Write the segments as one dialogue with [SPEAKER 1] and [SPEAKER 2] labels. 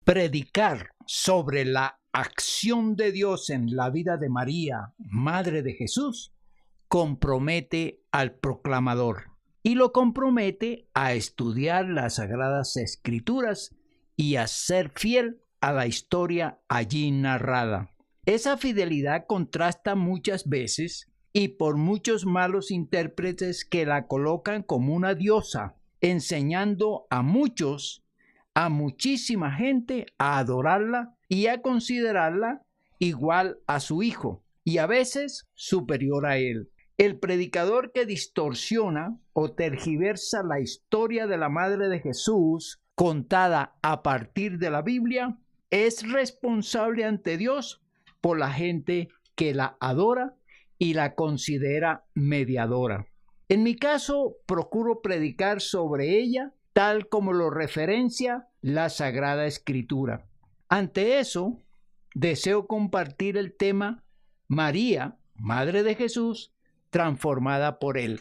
[SPEAKER 1] Predicar sobre la acción de Dios en la vida de María, Madre de Jesús, compromete al proclamador y lo compromete a estudiar las Sagradas Escrituras y a ser fiel a la historia allí narrada. Esa fidelidad contrasta muchas veces y por muchos malos intérpretes que la colocan como una diosa, enseñando a muchísima gente a adorarla y a considerarla igual a su hijo y a veces superior a él. El predicador que distorsiona o tergiversa la historia de la Madre de Jesús contada a partir de la Biblia es responsable ante Dios por la gente que la adora y la considera mediadora. En mi caso, procuro predicar sobre ella tal como lo referencia la Sagrada Escritura. Ante eso, deseo compartir el tema María, Madre de Jesús, transformada por él.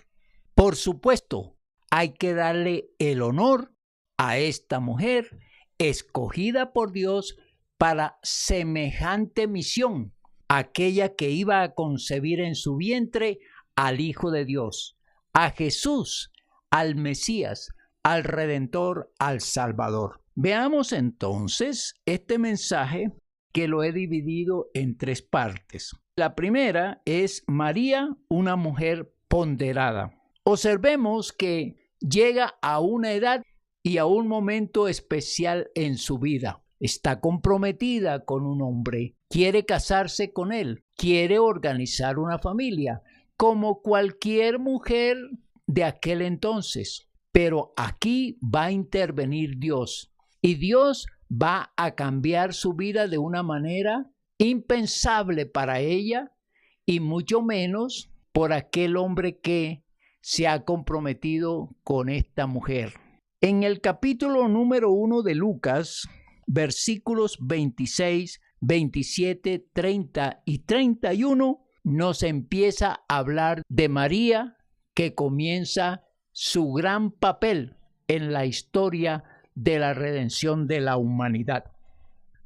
[SPEAKER 1] Por supuesto, hay que darle el honor a esta mujer escogida por Dios para semejante misión, aquella que iba a concebir en su vientre al Hijo de Dios, a Jesús, al Mesías, al Redentor, al Salvador. Veamos entonces este mensaje que lo he dividido en 3 partes. La primera es María, una mujer ponderada. Observemos que llega a una edad y a un momento especial en su vida. Está comprometida con un hombre, quiere casarse con él, quiere organizar una familia, como cualquier mujer de aquel entonces. Pero aquí va a intervenir Dios y Dios va a cambiar su vida de una manera impensable para ella y mucho menos por aquel hombre que se ha comprometido con esta mujer. En el capítulo número 1 de Lucas, versículos 26, 27, 30 y 31, nos empieza a hablar de María, que comienza su gran papel en la historia de la redención de la humanidad.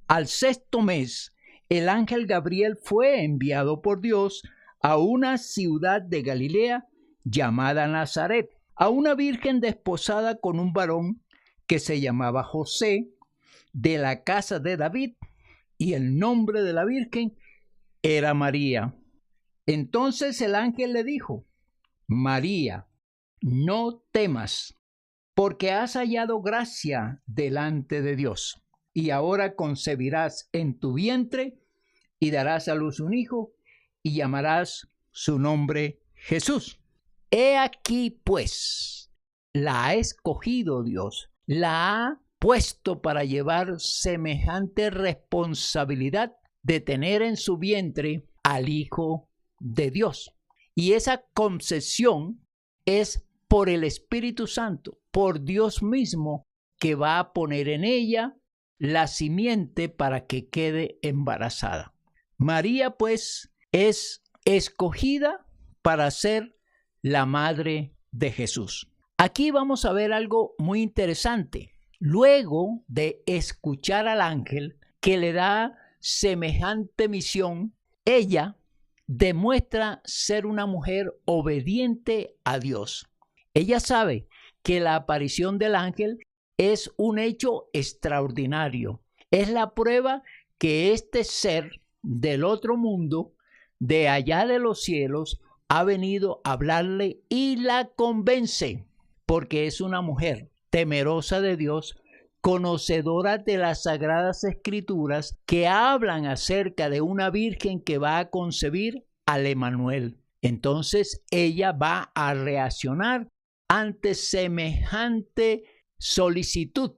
[SPEAKER 1] Al 6º mes, el ángel Gabriel fue enviado por Dios a una ciudad de Galilea llamada Nazaret, a una virgen desposada con un varón que se llamaba José, de la casa de David, y el nombre de la virgen era María. Entonces el ángel le dijo: María, no temas, porque has hallado gracia delante de Dios, y ahora concebirás en tu vientre y darás a luz un hijo, y llamarás su nombre Jesús. He aquí, pues, la ha escogido Dios, la ha puesto para llevar semejante responsabilidad de tener en su vientre al Hijo de Dios. Y esa concesión es por el Espíritu Santo, por Dios mismo, que va a poner en ella la simiente para que quede embarazada. María, pues, es escogida para ser la madre de Jesús. Aquí vamos a ver algo muy interesante. Luego de escuchar al ángel que le da semejante misión, ella demuestra ser una mujer obediente a Dios. Ella sabe que la aparición del ángel es un hecho extraordinario. Es la prueba que este ser del otro mundo, de allá de los cielos, ha venido a hablarle y la convence, porque es una mujer temerosa de Dios, conocedora de las Sagradas Escrituras, que hablan acerca de una virgen que va a concebir al Emanuel. Entonces ella va a reaccionar ante semejante solicitud,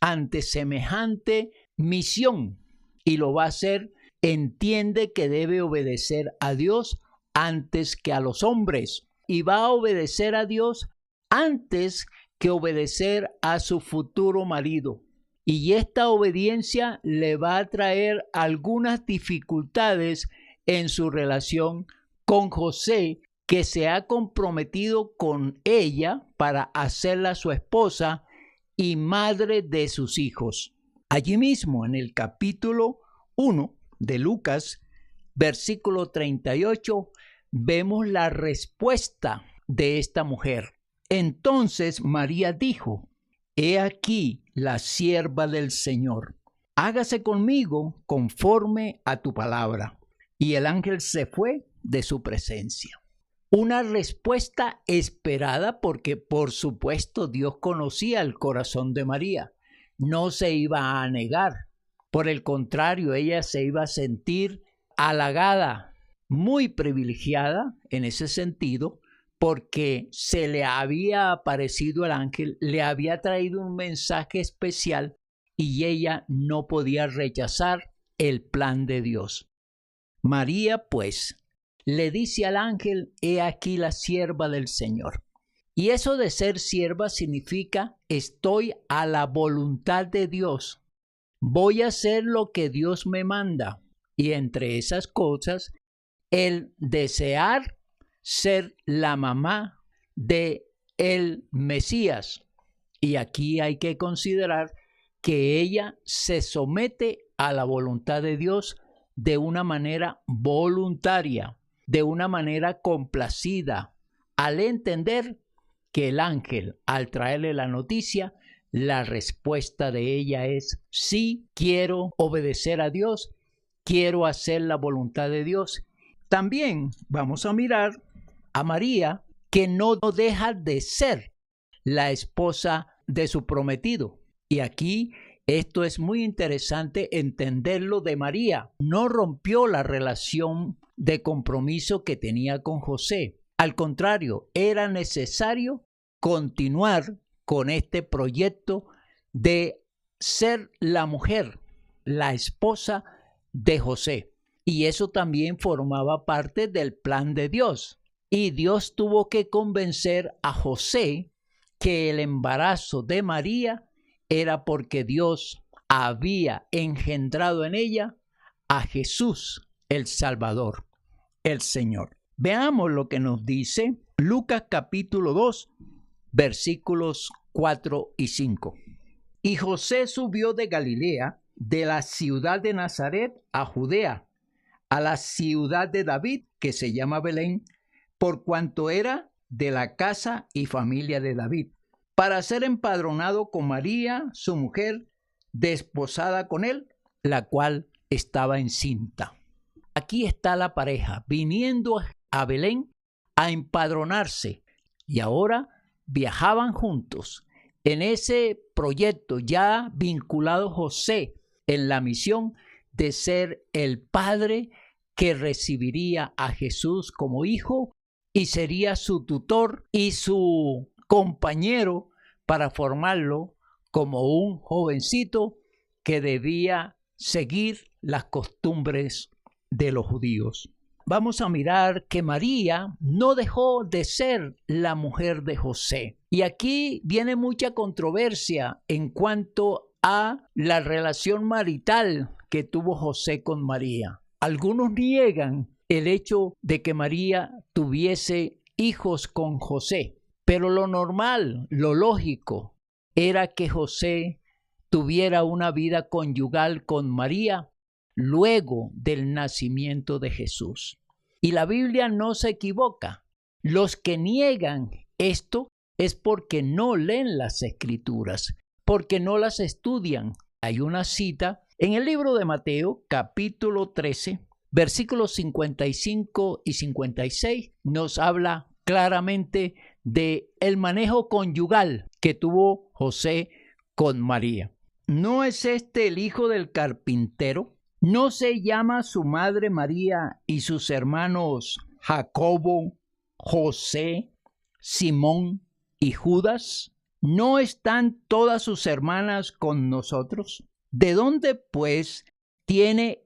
[SPEAKER 1] ante semejante misión, y lo va a hacer. Entiende que debe obedecer a Dios antes que a los hombres, y va a obedecer a Dios antes que obedecer a su futuro marido. Y esta obediencia le va a traer algunas dificultades en su relación con José, que se ha comprometido con ella para hacerla su esposa y madre de sus hijos. Allí mismo, en el capítulo 1 de Lucas, versículo 38, vemos la respuesta de esta mujer. Entonces María dijo: He aquí la sierva del Señor, hágase conmigo conforme a tu palabra. Y el ángel se fue de su presencia. Una respuesta esperada porque, por supuesto, Dios conocía el corazón de María. No se iba a negar. Por el contrario, ella se iba a sentir halagada, muy privilegiada en ese sentido, porque se le había aparecido el ángel, le había traído un mensaje especial y ella no podía rechazar el plan de Dios. María, pues, le dice al ángel: He aquí la sierva del Señor. Y eso de ser sierva significa: estoy a la voluntad de Dios. Voy a hacer lo que Dios me manda. Y entre esas cosas, el desear ser la mamá de el Mesías. Y aquí hay que considerar que ella se somete a la voluntad de Dios de una manera voluntaria, de una manera complacida, al entender que el ángel, al traerle la noticia, la respuesta de ella es: sí, quiero obedecer a Dios, quiero hacer la voluntad de Dios. También vamos a mirar a María, que no deja de ser la esposa de su prometido. Y aquí esto es muy interesante entenderlo de María. No rompió la relación de compromiso que tenía con José. Al contrario, era necesario continuar con este proyecto de ser la mujer, la esposa de José. Y eso también formaba parte del plan de Dios. Y Dios tuvo que convencer a José que el embarazo de María era porque Dios había engendrado en ella a Jesús, el Salvador, el Señor. Veamos lo que nos dice Lucas capítulo 2, versículos 4 y 5. Y José subió de Galilea, de la ciudad de Nazaret a Judea, a la ciudad de David, que se llama Belén, por cuanto era de la casa y familia de David, para ser empadronado con María, su mujer, desposada con él, la cual estaba encinta. Aquí está la pareja viniendo a Belén a empadronarse, y ahora viajaban juntos en ese proyecto, ya vinculado José en la misión de ser el padre que recibiría a Jesús como hijo y sería su tutor y su compañero para formarlo como un jovencito que debía seguir las costumbres de los judíos. Vamos a mirar que María no dejó de ser la mujer de José. Y aquí viene mucha controversia en cuanto a la relación marital que tuvo José con María. Algunos niegan el hecho de que María tuviese hijos con José, pero lo normal, lo lógico, era que José tuviera una vida conyugal con María luego del nacimiento de Jesús. Y la Biblia no se equivoca. Los que niegan esto es porque no leen las Escrituras, porque no las estudian. Hay una cita en el libro de Mateo, capítulo 13, versículos 55 y 56, nos habla claramente de el manejo conyugal que tuvo José con María. ¿No es este el hijo del carpintero? ¿No se llama su madre María y sus hermanos Jacobo, José, Simón y Judas? ¿No están todas sus hermanas con nosotros? ¿De dónde, pues, tiene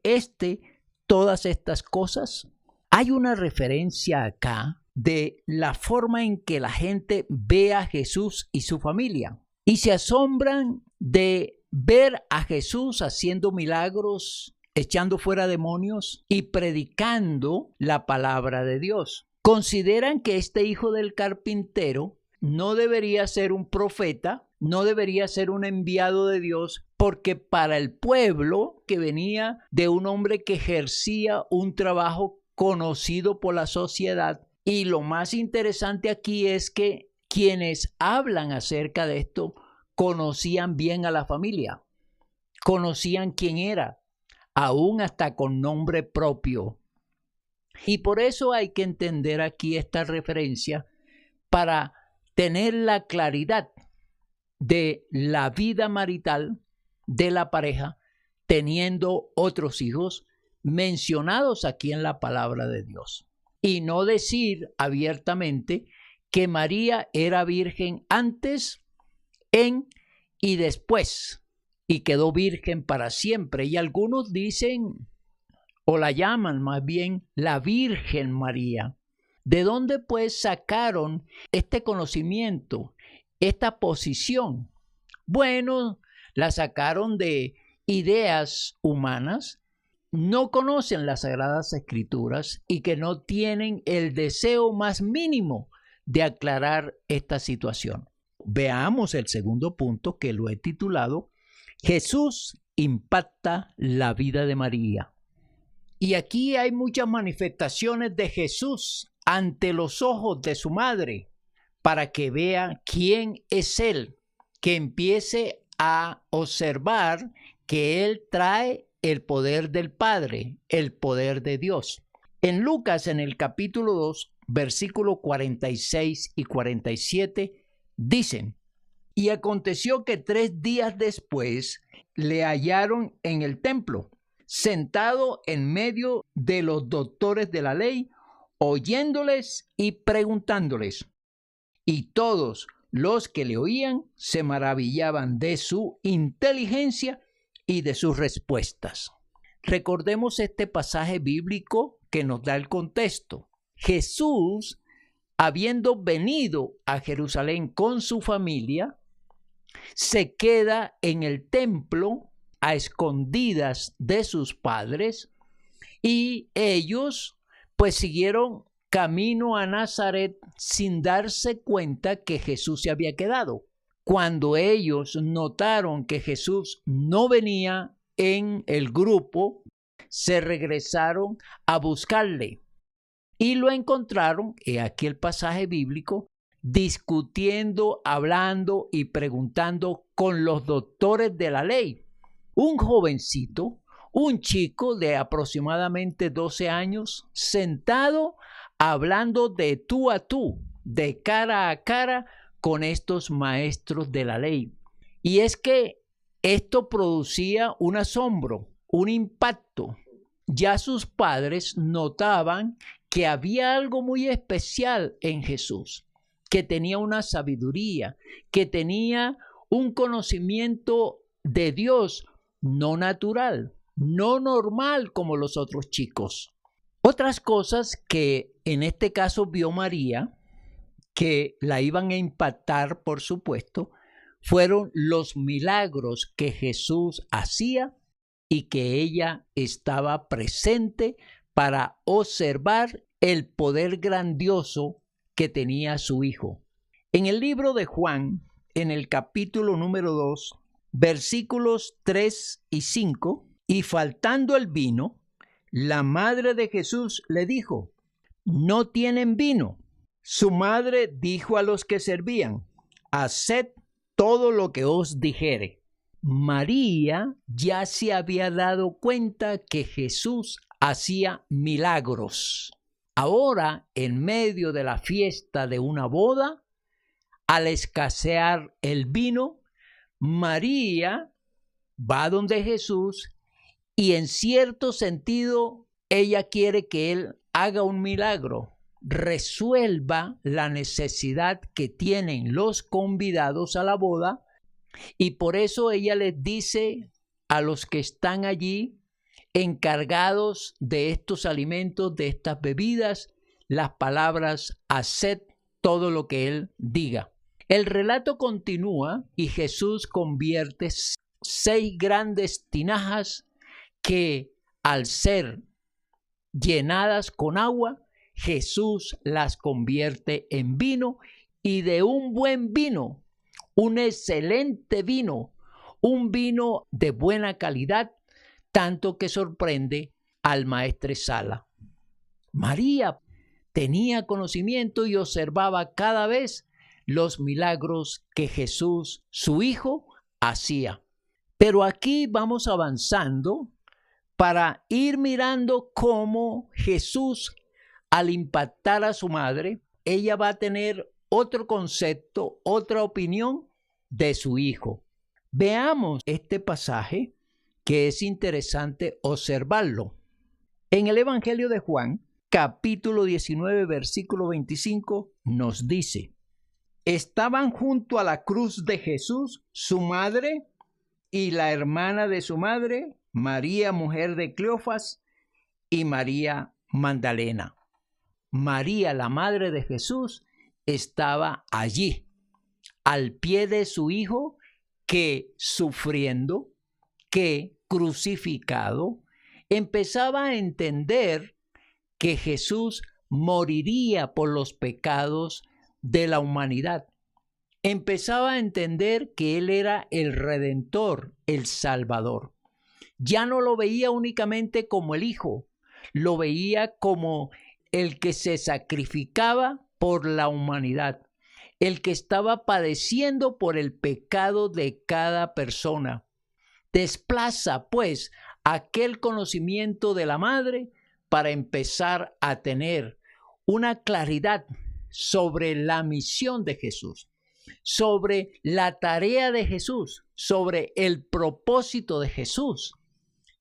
[SPEAKER 1] todas estas cosas? Hay una referencia acá de la forma en que la gente ve a Jesús y su familia y se asombran de ver a Jesús haciendo milagros, echando fuera demonios y predicando la palabra de Dios. Consideran que este hijo del carpintero no debería ser un profeta, no debería ser un enviado de Dios, porque para el pueblo que venía de un hombre que ejercía un trabajo conocido por la sociedad, y lo más interesante aquí es que quienes hablan acerca de esto conocían bien a la familia, conocían quién era, aún hasta con nombre propio. Y por eso hay que entender aquí esta referencia para tener la claridad de la vida marital de la pareja teniendo otros hijos mencionados aquí en la palabra de Dios. Y no decir abiertamente que María era virgen antes, en y después, y quedó virgen para siempre. Y algunos dicen, o la llaman más bien, la Virgen María. ¿De dónde pues sacaron este conocimiento, esta posición? Bueno, la sacaron de ideas humanas, no conocen las Sagradas Escrituras y que no tienen el deseo más mínimo de aclarar esta situación. Veamos el segundo punto, que lo he titulado Jesús impacta la vida de María. Y aquí hay muchas manifestaciones de Jesús ante los ojos de su madre para que vea quién es Él, que empiece a observar que Él trae el poder del Padre, el poder de Dios. En Lucas, en el capítulo 2, versículos 46 y 47, dicen: y aconteció que 3 días después le hallaron en el templo, sentado en medio de los doctores de la ley, oyéndoles y preguntándoles. Y todos los que le oían se maravillaban de su inteligencia y de sus respuestas. Recordemos este pasaje bíblico que nos da el contexto. Jesús, habiendo venido a Jerusalén con su familia, se queda en el templo a escondidas de sus padres, y ellos pues siguieron camino a Nazaret sin darse cuenta que Jesús se había quedado. Cuando ellos notaron que Jesús no venía en el grupo, se regresaron a buscarle y lo encontraron, he aquí el pasaje bíblico, discutiendo, hablando y preguntando con los doctores de la ley. Un jovencito, un chico de aproximadamente 12 años, sentado hablando de tú a tú, de cara a cara con estos maestros de la ley. Y es que esto producía un asombro, un impacto. Ya sus padres notaban que había algo muy especial en Jesús, que tenía una sabiduría, que tenía un conocimiento de Dios no natural, no normal como los otros chicos. Otras cosas que en este caso vio María, que la iban a impactar, por supuesto, fueron los milagros que Jesús hacía y que ella estaba presente para observar el poder grandioso que tenía su hijo. En el libro de Juan, en el capítulo número 2, versículos 3 y 5, y faltando el vino, la madre de Jesús le dijo: no tienen vino. Su madre dijo a los que servían: haced todo lo que os dijere. María ya se había dado cuenta que Jesús hacía milagros. Ahora, en medio de la fiesta de una boda, al escasear el vino, María va donde Jesús y en cierto sentido ella quiere que él haga un milagro, resuelva la necesidad que tienen los convidados a la boda, y por eso ella les dice a los que están allí encargados de estos alimentos, de estas bebidas, las palabras: haced todo lo que él diga. El relato continúa y Jesús convierte 6 grandes tinajas que, al ser llenadas con agua, Jesús las convierte en vino, y de un buen vino, un excelente vino, un vino de buena calidad, tanto que sorprende al maestresala. María tenía conocimiento y observaba cada vez los milagros que Jesús, su Hijo, hacía. Pero aquí vamos avanzando para ir mirando cómo Jesús, al impactar a su madre, ella va a tener otro concepto, otra opinión de su Hijo. Veamos este pasaje que es interesante observarlo. En el Evangelio de Juan, capítulo 19, versículo 25, nos dice: estaban junto a la cruz de Jesús su madre y la hermana de su madre, María, mujer de Cleofas, y María Magdalena. María, la madre de Jesús, estaba allí, al pie de su Hijo, que sufriendo, que crucificado, empezaba a entender que Jesús moriría por los pecados de la humanidad. Empezaba a entender que Él era el Redentor, el Salvador. Ya no lo veía únicamente como el Hijo, lo veía como el que se sacrificaba por la humanidad, el que estaba padeciendo por el pecado de cada persona. Desplaza, pues, aquel conocimiento de la madre para empezar a tener una claridad sobre la misión de Jesús, sobre la tarea de Jesús, sobre el propósito de Jesús,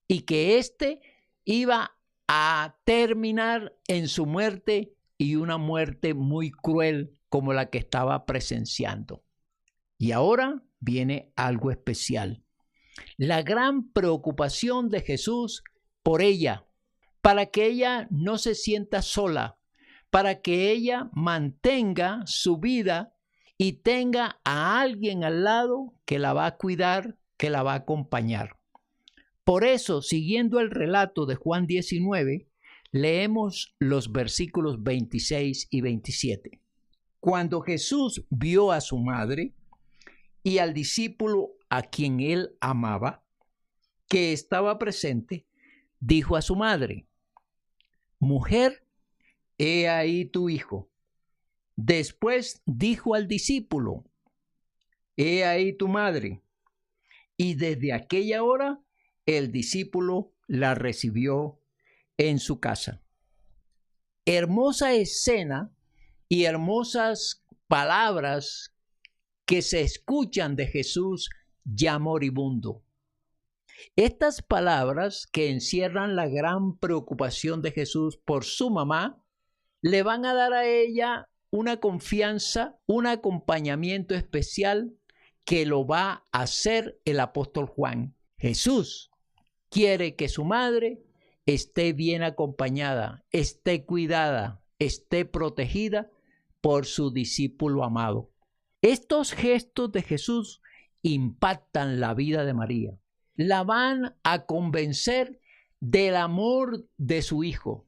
[SPEAKER 1] y que éste iba a terminar en su muerte, y una muerte muy cruel como la que estaba presenciando. Y ahora viene algo especial. La gran preocupación de Jesús por ella, para que ella no se sienta sola, para que ella mantenga su vida y tenga a alguien al lado que la va a cuidar, que la va a acompañar. Por eso, siguiendo el relato de Juan 19, leemos los versículos 26 y 27. Cuando Jesús vio a su madre y al discípulo a quien él amaba, que estaba presente, dijo a su madre: mujer, he ahí tu hijo. Después dijo al discípulo: he ahí tu madre. Y desde aquella hora el discípulo la recibió en su casa. Hermosa escena y hermosas palabras que se escuchan de Jesús ya moribundo. Estas palabras, que encierran la gran preocupación de Jesús por su mamá, le van a dar a ella una confianza, un acompañamiento especial que lo va a hacer el apóstol Juan. Jesús quiere que su madre esté bien acompañada, esté cuidada, esté protegida por su discípulo amado. Estos gestos de Jesús impactan la vida de María. La van a convencer del amor de su Hijo,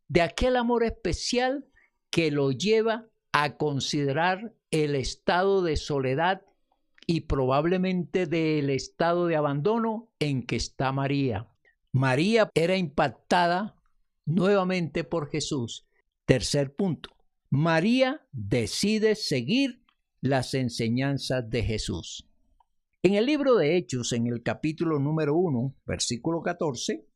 [SPEAKER 1] de aquel amor especial que lo lleva a considerar el estado de soledad y probablemente del estado de abandono en que está María. María era impactada nuevamente por Jesús. Tercer punto. María decide seguir las enseñanzas de Jesús. En el libro de Hechos, en el capítulo número 1, versículo 14,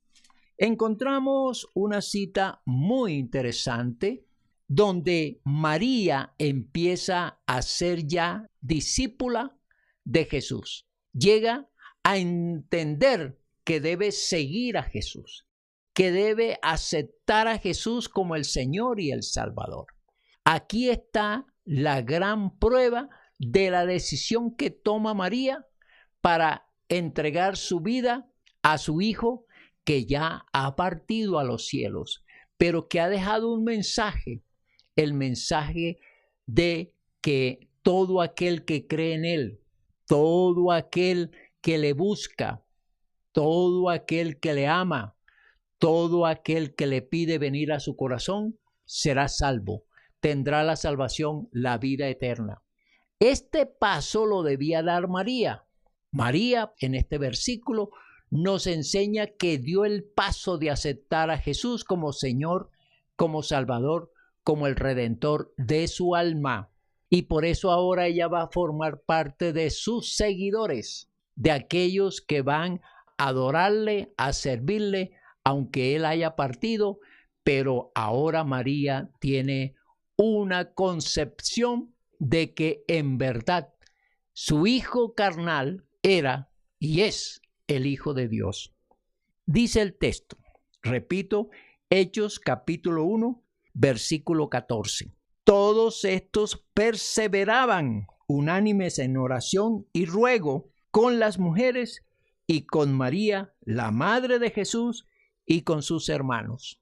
[SPEAKER 1] encontramos una cita muy interesante donde María empieza a ser ya discípula de Jesús. Llega a entender que debe seguir a Jesús, que debe aceptar a Jesús como el Señor y el Salvador. Aquí está la gran prueba de la decisión que toma María para entregar su vida a su Hijo, que ya ha partido a los cielos, pero que ha dejado un mensaje, el mensaje de que todo aquel que cree en Él, todo aquel que le busca, todo aquel que le ama, todo aquel que le pide venir a su corazón, será salvo, tendrá la salvación, la vida eterna. Este paso lo debía dar María. María, en este versículo, nos enseña que dio el paso de aceptar a Jesús como Señor, como Salvador, como el Redentor de su alma. Y por eso ahora ella va a formar parte de sus seguidores, de aquellos que van a adorarle, a servirle, aunque Él haya partido. Pero ahora María tiene una concepción de que en verdad su hijo carnal era y es el Hijo de Dios. Dice el texto, repito, Hechos capítulo 1, versículo 14. Todos estos perseveraban unánimes en oración y ruego con las mujeres y con María, la madre de Jesús, y con sus hermanos.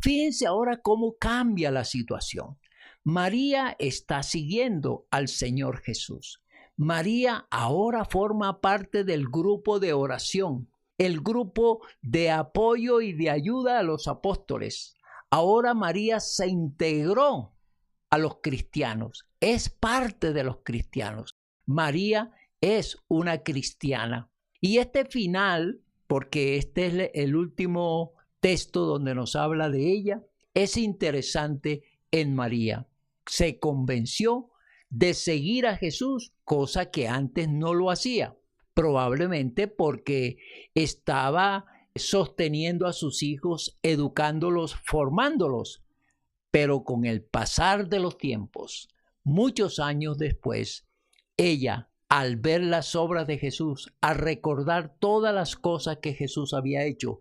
[SPEAKER 1] Fíjense ahora cómo cambia la situación. María está siguiendo al Señor Jesús. María ahora forma parte del grupo de oración, el grupo de apoyo y de ayuda a los apóstoles. Ahora María se integró a los cristianos, es parte de los cristianos. María es una cristiana. Y este final, porque este es el último texto donde nos habla de ella, es interesante en María. Se convenció de seguir a Jesús, cosa que antes no lo hacía, probablemente porque estaba sosteniendo a sus hijos, educándolos, formándolos. Pero con el pasar de los tiempos, muchos años después, ella, al ver las obras de Jesús, al recordar todas las cosas que Jesús había hecho,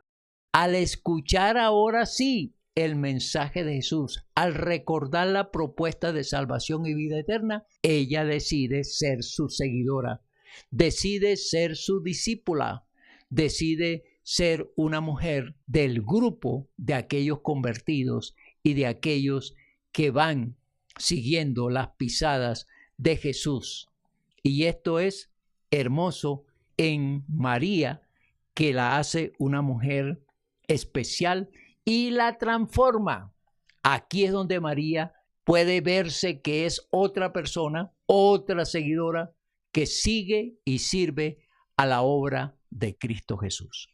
[SPEAKER 1] al escuchar ahora sí el mensaje de Jesús, al recordar la propuesta de salvación y vida eterna, ella decide ser su seguidora, decide ser su discípula, decide ser una mujer del grupo de aquellos convertidos y de aquellos que van siguiendo las pisadas de Jesús. Y esto es hermoso en María, que la hace una mujer especial y la transforma. Aquí es donde María puede verse que es otra persona, otra seguidora que sigue y sirve a la obra de Cristo Jesús.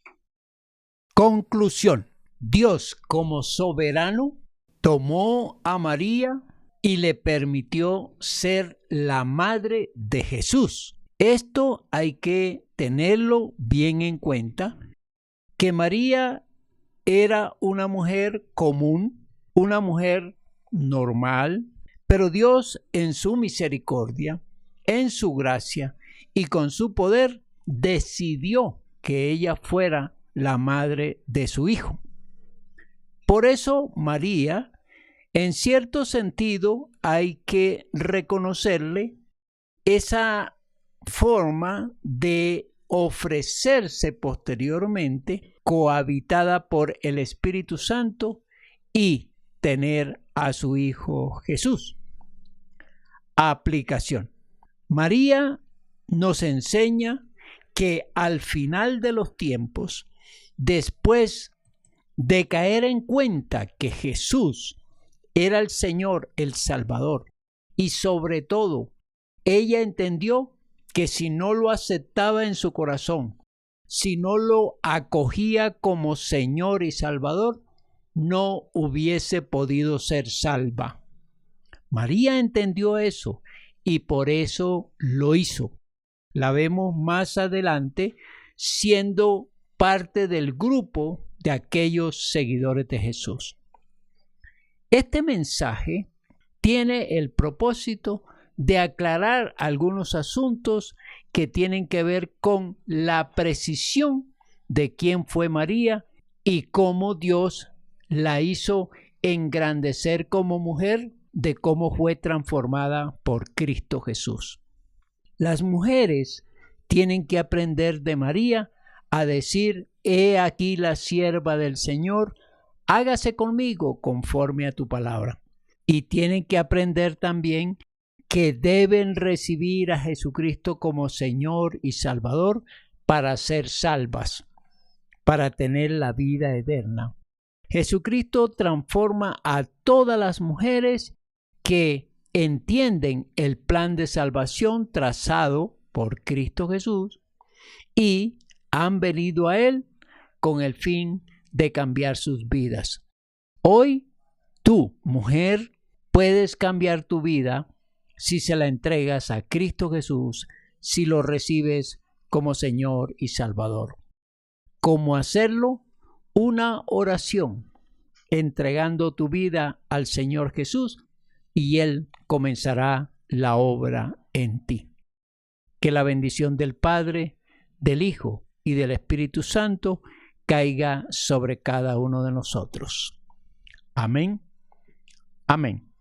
[SPEAKER 1] Conclusión. Dios, como soberano, tomó a María y le permitió ser la madre de Jesús. Esto hay que tenerlo bien en cuenta, que María era una mujer común, una mujer normal, pero Dios en su misericordia, en su gracia y con su poder decidió que ella fuera la madre de su hijo. Por eso María, en cierto sentido, hay que reconocerle esa forma de ofrecerse posteriormente, cohabitada por el Espíritu Santo, y tener a su Hijo Jesús. Aplicación. María nos enseña que al final de los tiempos, después de caer en cuenta que Jesús era el Señor, el Salvador, y sobre todo, ella entendió que si no lo aceptaba en su corazón, si no lo acogía como Señor y Salvador, no hubiese podido ser salva. María entendió eso y por eso lo hizo. La vemos más adelante siendo parte del grupo de aquellos seguidores de Jesús. Este mensaje tiene el propósito de aclarar algunos asuntos que tienen que ver con la precisión de quién fue María y cómo Dios la hizo engrandecer como mujer, de cómo fue transformada por Cristo Jesús. Las mujeres tienen que aprender de María a decir: he aquí la sierva del Señor, hágase conmigo conforme a tu palabra. Y tienen que aprender también que deben recibir a Jesucristo como Señor y Salvador para ser salvas, para tener la vida eterna. Jesucristo transforma a todas las mujeres que entienden el plan de salvación trazado por Cristo Jesús y han venido a Él con el fin de cambiar sus vidas. Hoy, tú, mujer, puedes cambiar tu vida si se la entregas a Cristo Jesús, si lo recibes como Señor y Salvador. ¿Cómo hacerlo? Una oración, entregando tu vida al Señor Jesús y Él comenzará la obra en ti. Que la bendición del Padre, del Hijo y del Espíritu Santo caiga sobre cada uno de nosotros. Amén. Amén.